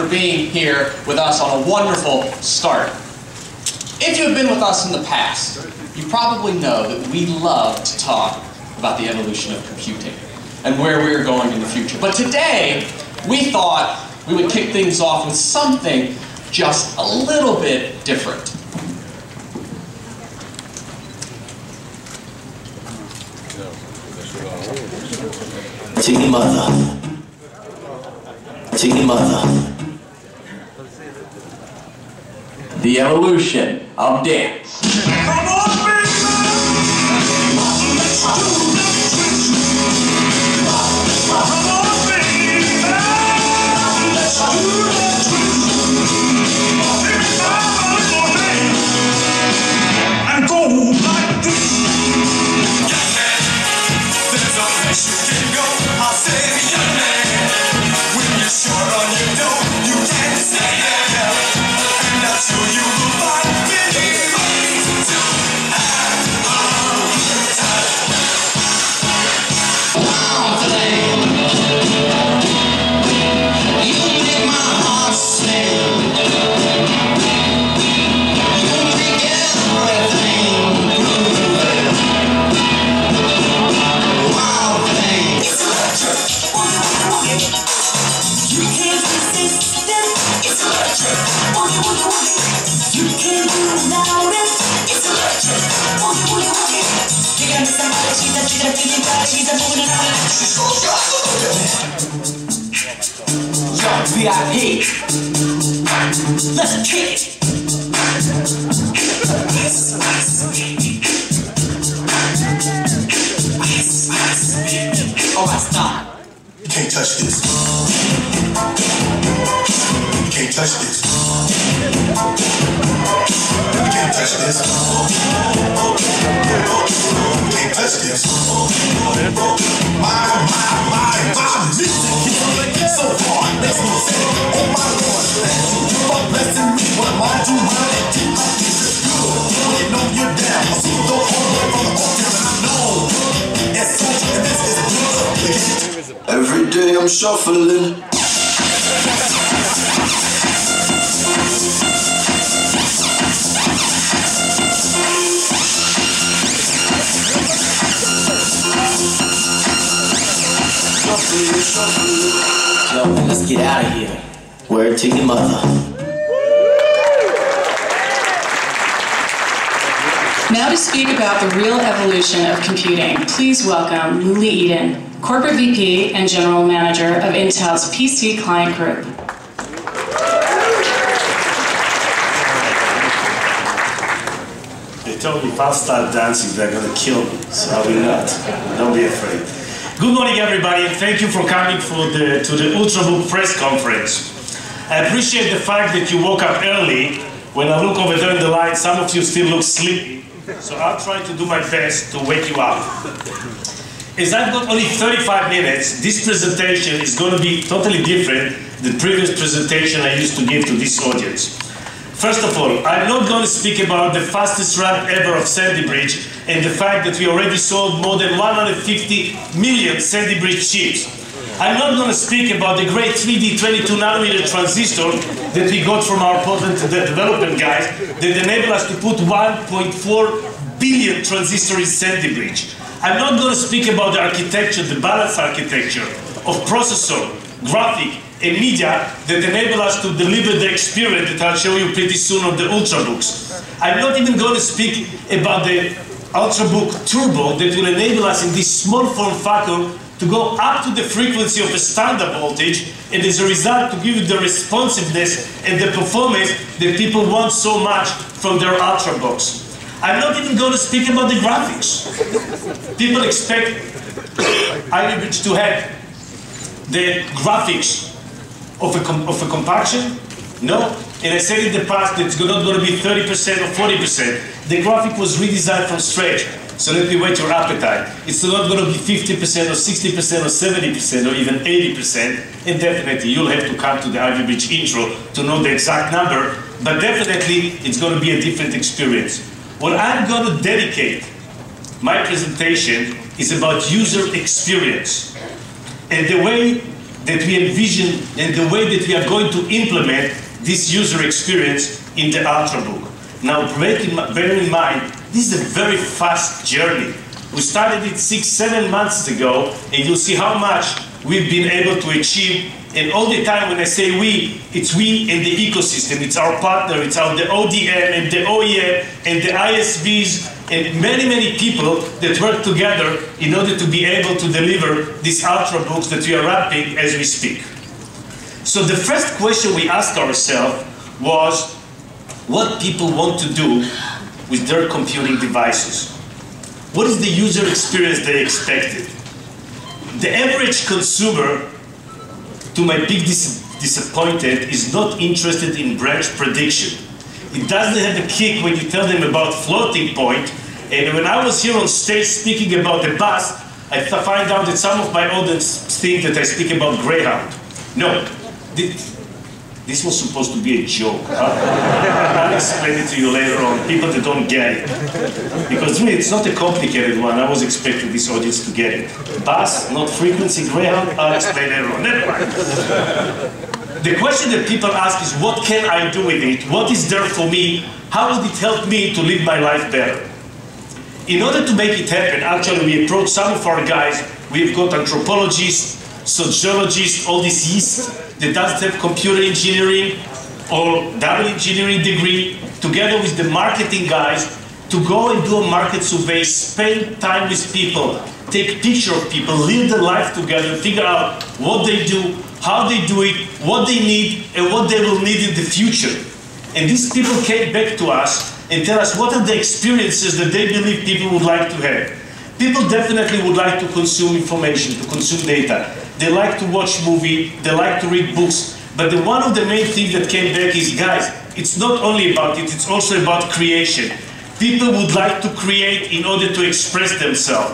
for being here with us on a wonderful start. If you have been with us in the past, you probably know that we love to talk about the evolution of computing and where we're going in the future. But today, we thought we would kick things off with something just a little bit different. Tiggy mother. Tiggy mother. The evolution of dance. Come on, baby! And go like this. There's a place you can go. I'll say your name. When you're short on your dough, you can't stay there. And I'll show you the fight. Yo, VIP, let's kick it. Oh, I stop. You can't touch this. You can't touch this. You can't touch this. You can't touch this. My music is so hard. That's what I'm saying. Oh my Lord, thank you for blessing me. What am I doing? And keep my music good. You know you're down. I see the whole way from the hotel, and I know it's such and this is good. Every day I'm shuffling. Yo, let's get out of here. Word to your mother. Now to speak about the real evolution of computing, please welcome Lily Eden, Corporate VP and General Manager of Intel's PC Client Group. They told me if I start dancing, they're going to kill me, so I will not. Don't be afraid. Good morning, everybody, and thank you for coming to the Ultrabook press conference. I appreciate the fact that you woke up early. When I look over there in the line, some of you still look sleepy, so I'll try to do my best to wake you up. As I've got only 35 minutes, this presentation is going to be totally different than the previous presentation I used to give to this audience. First of all, I'm not going to speak about the fastest run ever of Sandy Bridge and the fact that we already sold more than 150 million Sandy Bridge chips. I'm not going to speak about the great 3D 22nm transistor that we got from our Portland development guys that enable us to put 1.4 billion transistors in Sandy Bridge. I'm not going to speak about the architecture, the balanced architecture of processor, graphic, and media that enable us to deliver the experience that I'll show you pretty soon on the ultrabooks. I'm not even going to speak about the ultrabook turbo that will enable us in this small form factor to go up to the frequency of a standard voltage, and as a result to give you the responsiveness and the performance that people want so much from their ultrabooks. I'm not even going to speak about the graphics. People expect Ivy Bridge to have the graphics of a compaction? No. And I said in the past that it's not going to be 30% or 40%. The graphic was redesigned from scratch. So let me whet your appetite. It's not going to be 50% or 60% or 70% or even 80%. And definitely you'll have to come to the Ivy Bridge intro to know the exact number. But definitely it's going to be a different experience. What I'm going to dedicate my presentation is about user experience. And the way that we envision and the way that we are going to implement this user experience in the ultrabook. Now, bear in mind, this is a very fast journey. We started it 6-7 months ago, and you'll see how much we've been able to achieve. And all the time when I say we, it's we and the ecosystem. It's our partner, it's the ODM and the OEM and the ISVs and many, many people that work together in order to be able to deliver these ultrabooks that we are wrapping as we speak. So the first question we asked ourselves was what people want to do with their computing devices. What is the user experience they expected? The average consumer, to my big disappointment, is not interested in branch prediction. It doesn't have a kick when you tell them about floating point. And when I was here on stage speaking about the bus, I find out that some of my audience think that I speak about Greyhound. No, this was supposed to be a joke. I'll explain it to you later on, people that don't get it. Because really, it's not a complicated one. I was expecting this audience to get it. Bus, not frequency, Greyhound, I'll explain later on. Never mind. The question that people ask is, what can I do with it? What is there for me? How would it help me to live my life better? In order to make it happen, actually we approached some of our guys. We've got anthropologists, sociologists, all these yeast that doesn't have computer engineering or double engineering degree, together with the marketing guys, to go and do a market survey, spend time with people, take picture of people, live their life together, figure out what they do, how they do it, what they need, and what they will need in the future. And these people came back to us and tell us what are the experiences that they believe people would like to have. People definitely would like to consume information, to consume data. They like to watch movies, they like to read books. But one of the main things that came back is, guys, it's not only about it, it's also about creation. People would like to create in order to express themselves.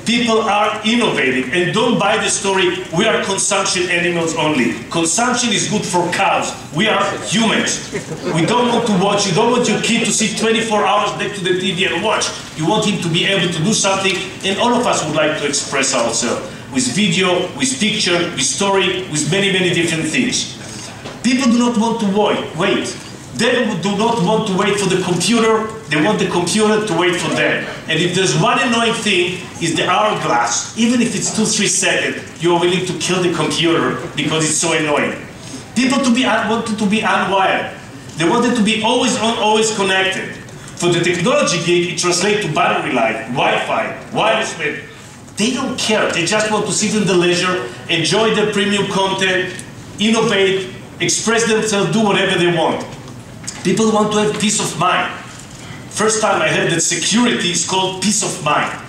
People are innovative, and don't buy the story, we are consumption animals only. Consumption is good for cows. We are humans. We don't want to watch, you don't want your kid to sit 24 hours next to the TV and watch. You want him to be able to do something, and all of us would like to express ourselves. With video, with picture, with story, with many, many different things. People do not want to wait. They do not want to wait for the computer, they want the computer to wait for them. And if there's one annoying thing, is the hourglass. Even if it's 2-3 seconds, you are willing to kill the computer because it's so annoying. People wanted to be unwired. They wanted to be always on, always connected. For the technology geek, it translates to battery life, Wi-Fi, wireless man. They don't care. They just want to sit in the leisure, enjoy the premium content, innovate, express themselves, do whatever they want. People want to have peace of mind. First time I heard that security is called peace of mind.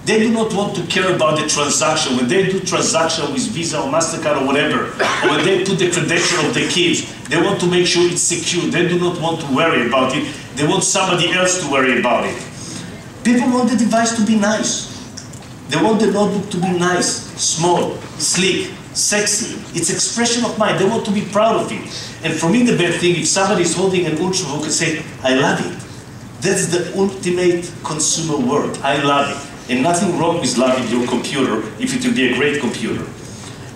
They do not want to care about the transaction. When they do transaction with Visa or MasterCard or whatever, or when they put the credential of the kids, they want to make sure it's secure. They do not want to worry about it. They want somebody else to worry about it. People want the device to be nice. They want the notebook to be nice, small, sleek, sexy. It's expression of mind. They want to be proud of it. And for me, the best thing, if somebody is holding an ultrabook and say, I love it. That's the ultimate consumer word. I love it. And nothing wrong with loving your computer if it will be a great computer.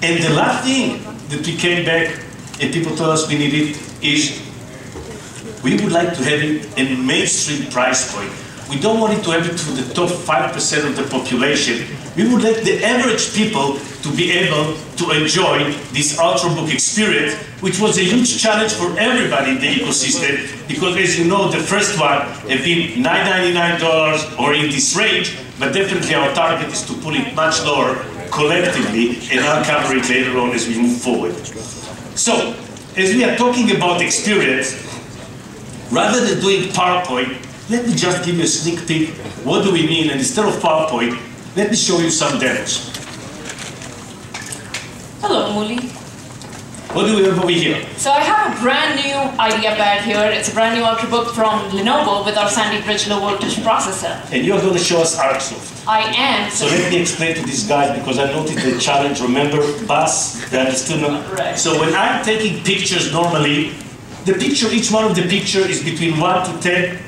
And the last thing that we came back and people told us we need it is we would like to have it in mainstream price point. We don't want it to have it to the top 5% of the population. We would like the average people to be able to enjoy this ultrabook experience, which was a huge challenge for everybody in the ecosystem, because as you know, the first one have been $999 or in this range, but definitely our target is to pull it much lower collectively, and I'll cover it later on as we move forward. So, as we are talking about experience, rather than doing PowerPoint, let me just give you a sneak peek. What do we mean? And instead of PowerPoint, let me show you some demos. Hello, Muli. What do we have over here? So I have a brand new IdeaPad here. It's a brand new ultrabook from Lenovo with our Sandy Bridge low voltage processor. And you're going to show us ArcSoft. I am. So let me explain to these guys, because I noticed the challenge. Remember, bus, they understood not. Right. So when I'm taking pictures normally, the picture, each one of the picture is between 1 to 10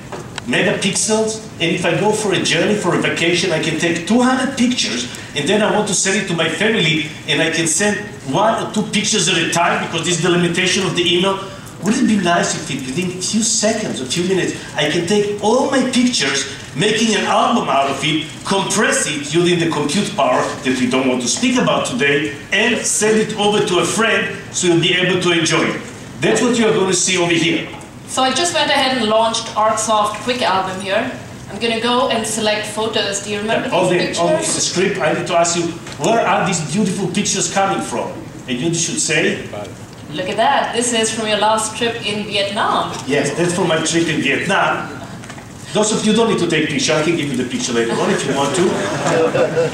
megapixels, and if I go for a journey, for a vacation, I can take 200 pictures, and then I want to send it to my family, and I can send 1 or 2 pictures at a time, because this is the limitation of the email. Wouldn't it be nice if within a few seconds, a few minutes, I can take all my pictures, making an album out of it, compress it using the compute power that we don't want to speak about today, and send it over to a friend so you'll be able to enjoy it. That's what you're going to see over here. So I just went ahead and launched ArtSoft Quick Album here. I'm going to go and select photos. Do you remember these On the pictures? script, I need to ask you, where are these beautiful pictures coming from? And you should say, Look at that. This is from your last trip in Vietnam. yes, that's from my trip in Vietnam. Those of you don't need to take picture. I can give you the picture later on if you want to.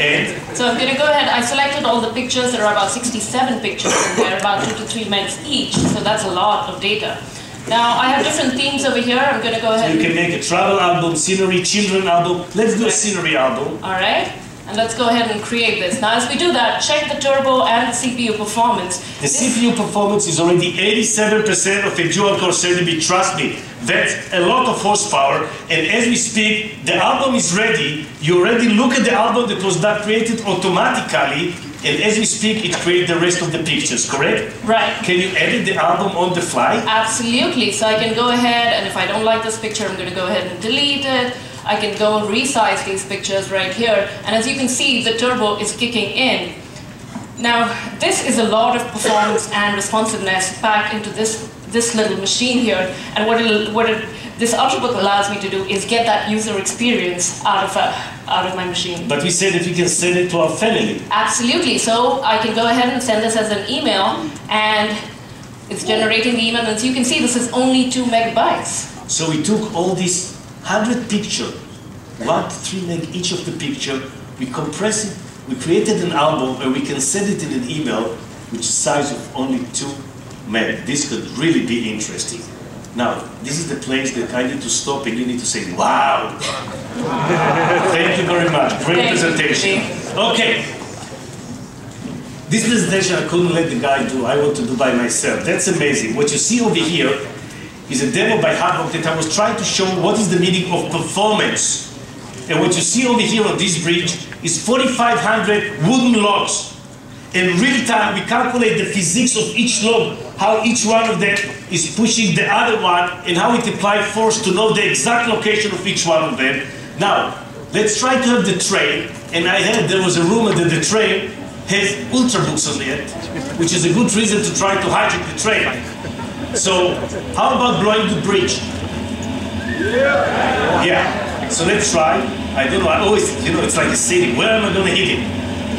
And So I'm going to go ahead. I selected all the pictures. There are about 67 pictures in there, about 2 to 3 minutes each. So that's a lot of data. Now I have different themes over here. I'm going to go ahead. you can make a travel album, scenery, children album. Let's do a scenery album. All right. And let's go ahead and create this. Now as we do that, check the turbo and the CPU performance. The CPU performance is already 87% of a dual-core 30-bit. Trust me, that's a lot of horsepower. And as we speak, the album is ready. You already look at the album that was not created automatically. And as we speak, it creates the rest of the pictures, correct? Right. Can you edit the album on the fly? Absolutely. So I can go ahead, and if I don't like this picture, I'm going to go ahead and delete it. I can go and resize these pictures right here. And as you can see, the turbo is kicking in. Now, this is a lot of performance and responsiveness packed into this little machine here. And this ultrabook allows me to do is get that user experience out of my machine. But we said that we can send it to our family. Absolutely. So I can go ahead and send this as an email, and it's generating the email. And as you can see, this is only 2 megabytes. So we took all these 100 pictures, 1 to 3 meg each of the picture, we compress it, we created an album, and we can send it in an email, which is size of only 2 meg. This could really be interesting. Now, this is the place that I need to stop and you need to say, wow! Thank you very much, great presentation. Okay. This presentation I couldn't let the guy do, I want to do by myself. That's amazing. What you see over here is a demo by Hardrock that I was trying to show what is the meaning of performance. And what you see over here on this bridge is 4,500 wooden logs. In real time, we calculate the physics of each log, how each one of them is pushing the other one, and how it applies force to know the exact location of each one of them. Now, let's try to have the train, and I heard there was a rumor that the train has ultrabooks on it, which is a good reason to try to hijack the train. So, how about blowing the bridge? Yeah. So let's try. I don't know, I always, it's like a city. Where am I going to hit it?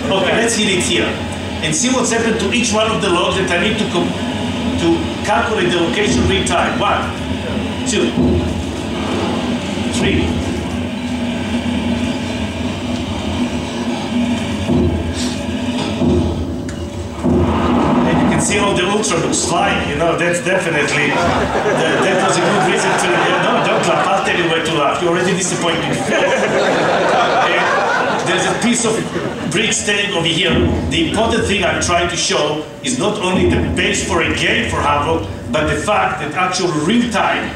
Okay, let's hit it here. And see what's happened to each one of the logs that I need to calculate the location real time. 1, 2, 3. See all the ultrabooks flying, that's definitely, that was a good reason to, no, don't laugh, I'll tell you where to laugh, you already disappointed me before. There's a piece of bridge staying over here. The important thing I'm trying to show is not only the base for a game for Hardrock, but the fact that actually real time,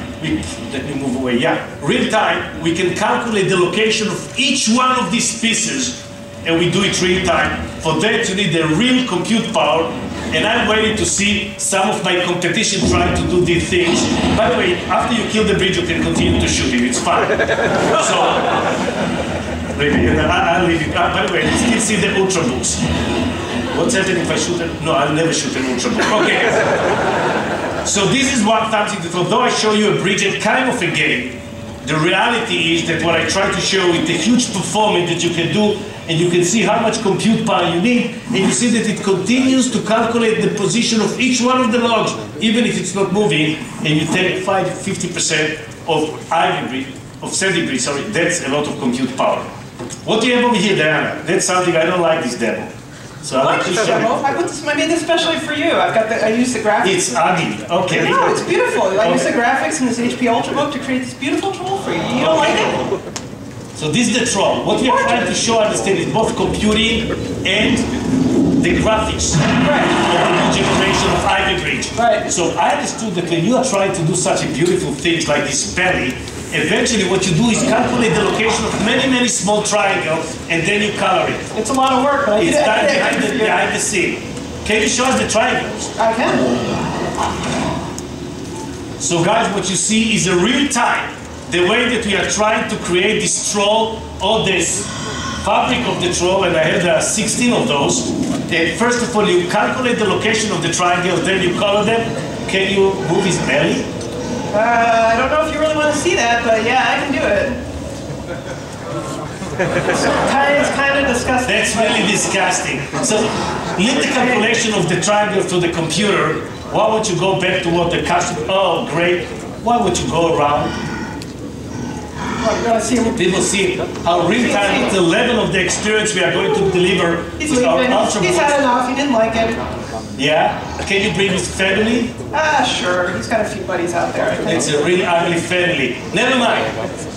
let me move away, real time, we can calculate the location of each one of these pieces, and we do it real time. For that you need the real compute power. And I'm waiting to see some of my competition trying to do these things. By the way, after you kill the bridge, you can continue to shoot him. It's fine. So, maybe I'll leave it. By the way, you still see the ultrabooks. What's happening if I shoot it? No, I'll never shoot an ultrabook. Okay. So this is one something that although I show you a bridge and kind of a game, the reality is that what I try to show is the huge performance that you can do, and you can see how much compute power you need, and you see that it continues to calculate the position of each one of the logs, even if it's not moving, and you take 50% of sandy bridge, that's a lot of compute power. What do you have over here, Diana? That's something, I don't like this demo. So I'll just show you. I made this especially for you. I used the graphics. It's ugly, okay. No, it's beautiful. I used the graphics in this HP Ultrabook to create this beautiful tool for you. You don't like it? So this is the troll. What we are trying to show, understand, is both computing and the graphics of the new generation of Ivy Bridge. Right. So I understood that when you are trying to do such a beautiful things like this belly, Eventually, what you do is calculate the location of many, many small triangles, and then you color it. It's a lot of work, but I It's did done it. behind the scene. Can you show us the triangles? I can. So guys, what you see is a real time, the way that we are trying to create this troll, or this fabric of the troll, and I had 16 of those. First of all, you calculate the location of the triangles, then you color them. Can you move his belly? I don't know if you really want to see that, but yeah, I can do it. It's kind of disgusting. That's really disgusting. So, leave the calculation of the triangle to the computer. Why would you go back to what the customer? Oh, great. Why would you go around? People see how real time, the level of the experience we are going to deliver He's with our leaving. ultrabooks. He's had enough. He didn't like it. Yeah? Can you bring his family? Sure. He's got a few buddies out there, I think. It's a really ugly family. Never mind.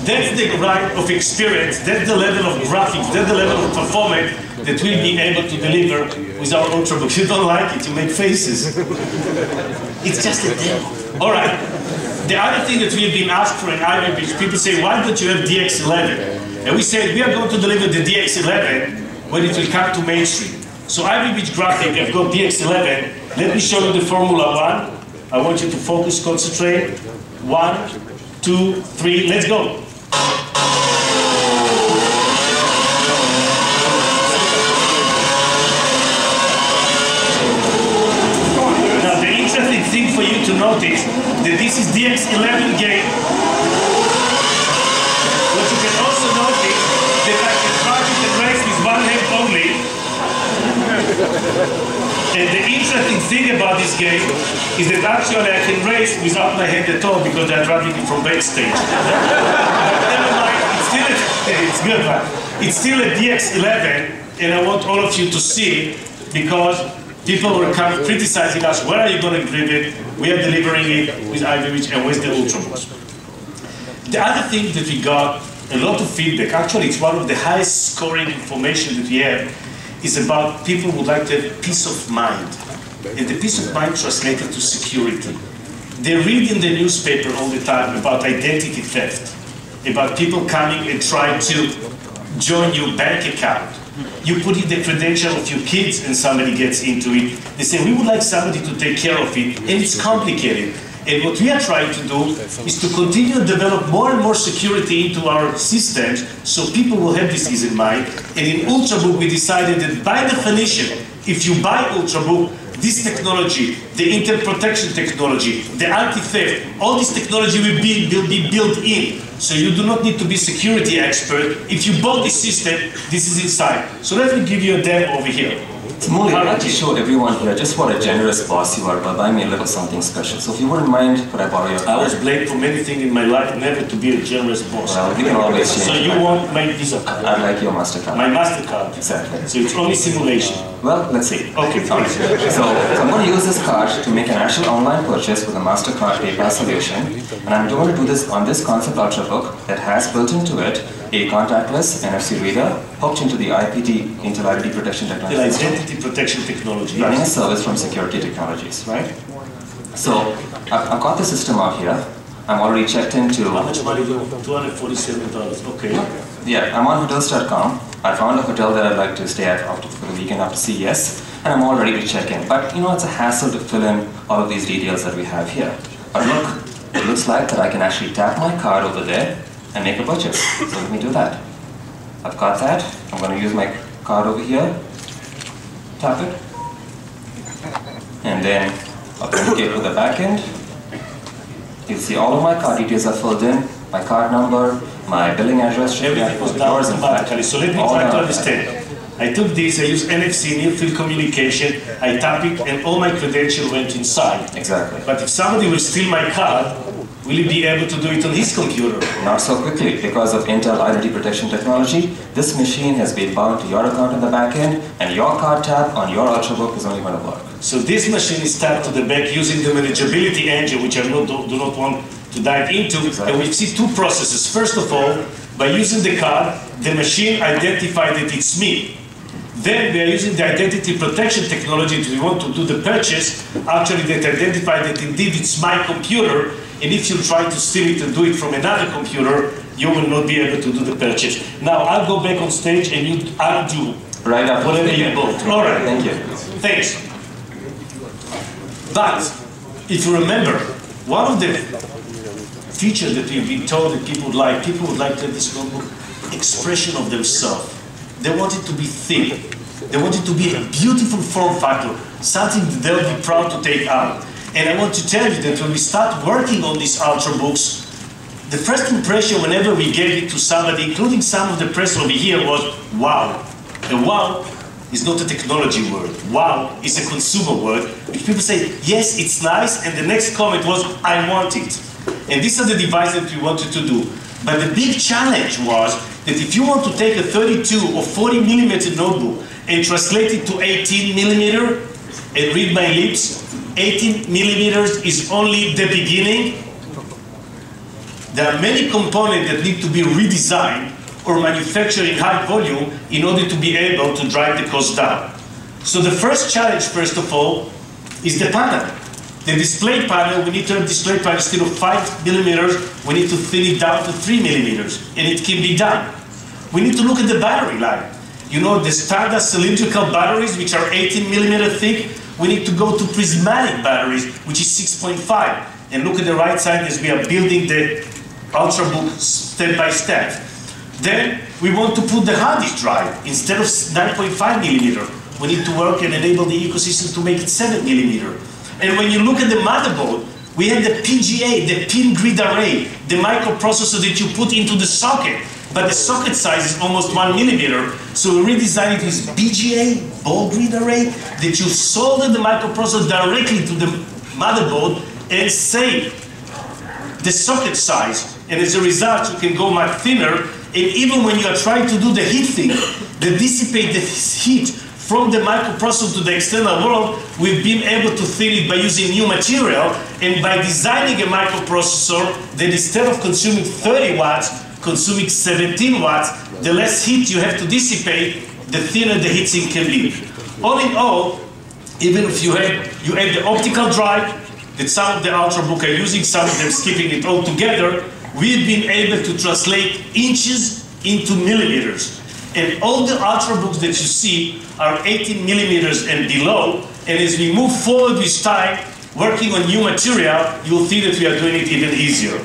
That's the right of experience. That's the level of graphics. That's the level of performance that we'll be able to deliver with our ultrabooks. You don't like it, you make faces. It's just a demo. All right. The other thing that we've been asked for in Ivy Beach, people say, why don't you have DX11? And we said, we are going to deliver the DX11 when it will come to mainstream. So Ivy Beach Graphic, I've got DX11. Let me show you the Formula One. I want you to focus, concentrate. 1, 2, 3, let's go. Now the interesting thing for you to notice that this is DX11 game. What you can also notice that I can drive it and race with one hand only. And the interesting thing about this game is that actually I can race without my hand at all because they're driving it from backstage. But never mind, it's good, but it's still a DX11, and I want all of you to see it because people were criticizing us, where are you going to deliver it? We are delivering it with Ivy Beach and with the ultrabooks. The other thing that we got a lot of feedback, actually it's one of the highest scoring information that we have, is about people who would like to have peace of mind. And the peace of mind translated to security. They read in the newspaper all the time about identity theft, about people coming and trying to join your bank account. You put in the credential of your kids and somebody gets into it. They say, we would like somebody to take care of it, and it's complicated. And what we are trying to do is to continue to develop more and more security into our systems so people will have this ease in mind. And in Ultrabook, we decided that by definition, if you buy Ultrabook, this technology, the Intel protection technology, the anti-theft, all this technology will be built in. So you do not need to be a security expert. If you bought this system, this is inside. So let me give you a demo over here. Muli, I'd like to show everyone here just what a generous boss you are by buying me a little something special. So if you wouldn't mind, could I borrow your card? I was blamed for many things in my life, never to be a generous boss. Well, we can always change. So you want my Visa card? I'd like your MasterCard. My MasterCard. Exactly. So it's only simulation. Well, let's see. Okay, All right. So I'm going to use this card to make an actual online purchase with a MasterCard PayPal solution. And I'm going to do this on this Concept Ultrabook that has built into it a contactless NFC reader hooked into the IPT, Intel Identity Protection Technology. The Identity Protection Technology. Running a service from Security Technologies, right? So I've got the system out here. I'm already checked into... How much money do you want? $247. Okay. Yeah, I'm on hotels.com. I found a hotel that I'd like to stay at for the weekend after CES, and I'm all ready to check in. But you know, it's a hassle to fill in all of these details that we have here. But look, it looks like that I can actually tap my card over there and make a purchase. So let me do that. I've got that. I'm going to use my card over here, tap it, and then authenticate with the back end. You'll see all of my card details are filled in, my card number, my billing address. Everything was done automatically. So let me try to understand. I took this, I used NFC, near field communication, I tap it, and all my credentials went inside. Exactly. But if somebody will steal my card, will he be able to do it on his computer? Not so quickly. Because of Intel Identity Protection Technology, this machine has been bound to your account in the back end, and your card tap on your Ultrabook is only going to work. So this machine is tapped to the back using the manageability engine, which I do not want to dive into. Exactly. And we see two processes. First of all, by using the card, the machine identified that it's me. Then we are using the identity protection technology if we want to do the purchase. Actually, that identify that indeed it's my computer, and if you try to steal it and do it from another computer, you will not be able to do the purchase. Now, I'll go back on stage and I'll do Right after whatever you want. All right. Thank you. Thanks. But if you remember, one of the features that we've been told that people would like to have this notebook expression of themselves. They want it to be thin. They want it to be a beautiful form factor, something that they'll be proud to take out. And I want to tell you that when we start working on these ultrabooks, the first impression whenever we gave it to somebody, including some of the press over here, was wow. And wow is not a technology word. Wow is a consumer word, which people say, yes, it's nice, and the next comment was, I want it. And these are the devices that we wanted to do. But the big challenge was that if you want to take a 32 or 40 millimeter notebook and translate it to 18 millimeter, and read my lips, 18 millimeters is only the beginning. There are many components that need to be redesigned or manufactured in high volume in order to be able to drive the cost down. So the first challenge, first of all, is the panel. The display panel, we need to have display panel instead of 5 millimeters, we need to thin it down to 3 millimeters, and it can be done. We need to look at the battery life. You know, the standard cylindrical batteries, which are 18 millimeter thick, we need to go to prismatic batteries, which is 6.5. And look at the right side as we are building the ultrabook step by step. Then we want to put the hard disk drive. Instead of 9.5 millimeter, we need to work and enable the ecosystem to make it 7 millimeter. And when you look at the motherboard, we have the PGA, the pin grid array, the microprocessor that you put into the socket. But the socket size is almost 1 millimeter. So we redesigned it with BGA, ball grid array, that you solder the microprocessor directly to the motherboard and save the socket size. And as a result, you can go much thinner. And even when you are trying to do the heat thing, that dissipate the heat from the microprocessor to the external world, we've been able to thin it by using new material and by designing a microprocessor that instead of consuming 30 watts, consuming 17 watts, the less heat you have to dissipate, the thinner the heatsink can be. All in all, even if you add the optical drive, that some of the ultrabook are using, some of them skipping it all together, we've been able to translate inches into millimeters. And all the ultrabooks that you see are 18 millimeters and below. And as we move forward with time, working on new material, you'll see that we are doing it even easier.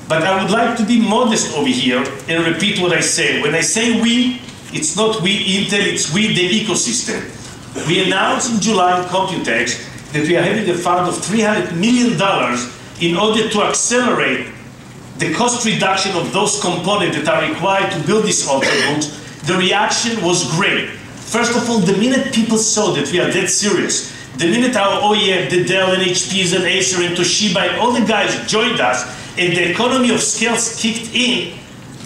But I would like to be modest over here and repeat what I say. When I say we, it's not we Intel, it's we the ecosystem. We announced in July in Computex that we are having a fund of $300 million in order to accelerate the cost reduction of those components that are required to build these ultrabooks. The reaction was great. First of all, the minute people saw that we are dead serious, the minute our OEM, the Dell and HPs and Acer and Toshiba and all the guys joined us, and the economy of scales kicked in,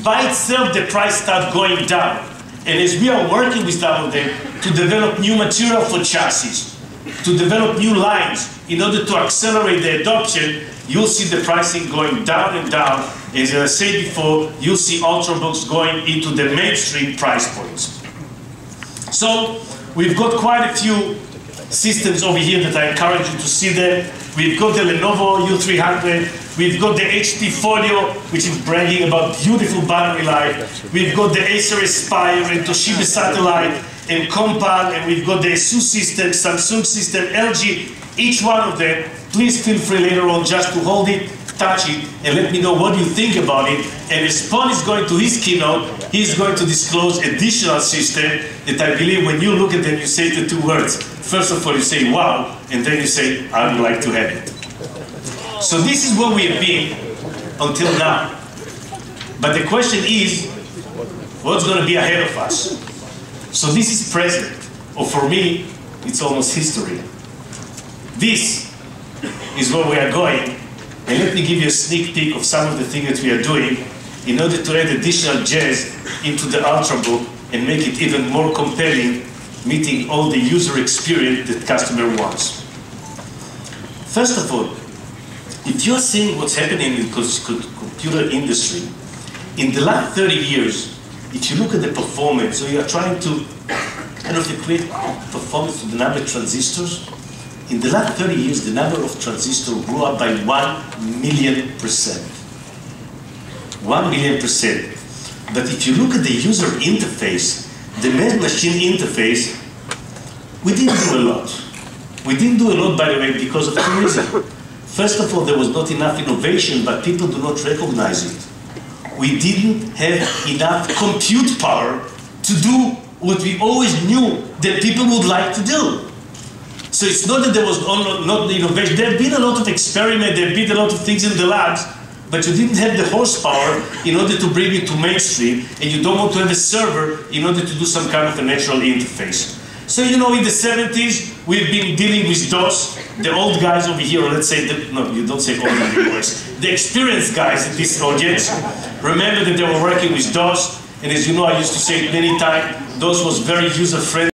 by itself the price started going down. And as we are working with some of them to develop new material for chassis, to develop new lines in order to accelerate the adoption, you'll see the pricing going down and down. As I said before, you'll see ultrabooks going into the mainstream price points. So we've got quite a few systems over here that I encourage you to see them. We've got the Lenovo U300, we've got the HP Folio, which is bragging about beautiful battery life. We've got the Acer Aspire and Toshiba Satellite and Compal, and we've got the ASUS system, Samsung system, LG, each one of them. Please feel free later on just to hold it, touch it, and let me know what you think about it. And as Paul is going to his keynote, he's going to disclose additional system that I believe when you look at them, you say the two words. First of all, you say, wow, and then you say, I would like to have it. So this is what we have been until now. But the question is, what's going to be ahead of us? So this is present, or for me, it's almost history. This is where we are going, and let me give you a sneak peek of some of the things that we are doing in order to add additional jazz into the ultrabook and make it even more compelling, meeting all the user experience that customer wants. First of all, if you're seeing what's happening in the computer industry, in the last 30 years, if you look at the performance, so you are trying to kind of equate performance to the number of transistors. In the last 30 years, the number of transistors grew up by 1,000,000%. 1,000,000%. But if you look at the user interface, the man-machine interface, we didn't do a lot. We didn't do a lot, by the way, because of two reasons. First of all, there was not enough innovation, but people do not recognize it. We didn't have enough compute power to do what we always knew that people would like to do. So it's not that there was not the innovation. There have been a lot of experiments, there have been a lot of things in the labs, but you didn't have the horsepower in order to bring it to mainstream, and you don't want to have a server in order to do some kind of a natural interface. So, you know, in the 70s, we've been dealing with DOS. The old guys over here, or let's say, no, you don't say old anymore. The experienced guys in this audience remember that they were working with DOS, and as you know, I used to say it many times, DOS was very user-friendly.